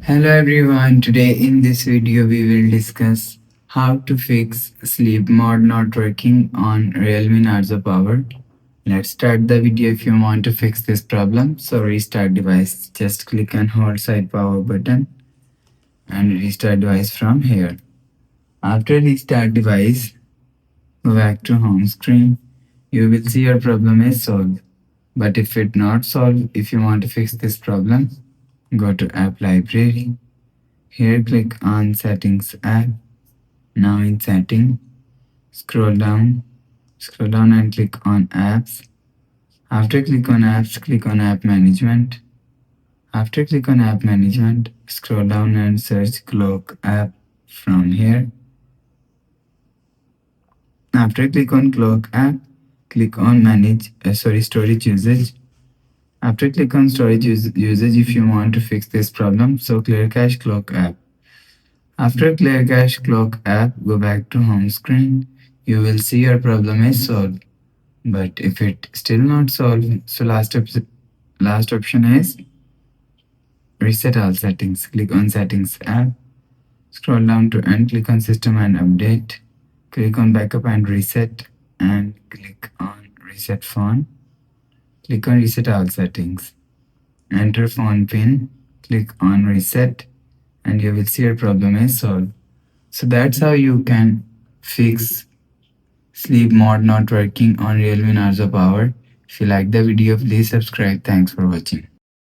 Hello everyone, today in this video we will discuss how to fix sleep mode not working on Realme Narzo Power. Let's start the video. If you want to fix this problem, so restart device. Just click on hold side power button and restart device from here. After restart device, go back to home screen. You will see your problem is solved. But if it not solved, if you want to fix this problem, go to app library. Here click on settings app. Now in setting, scroll down and click on apps. After click on apps, click on app management. After click on app management, scroll down and search clock app from here. After click on clock app, click on manage storage usage. After click on usage if you want to fix this problem, so clear cache clock app. After clear cache clock app, go back to home screen. You will see your problem is solved. But if it still not solved, so last option is reset all settings. Click on settings app. Scroll down to end. Click on system and update. Click on backup and reset. And click on reset phone. Click on reset all settings. Enter phone pin. Click on reset. And you will see your problem is solved. So that's how you can fix sleep mode not working on Realme Narzo Power. If you like the video, please subscribe. Thanks for watching.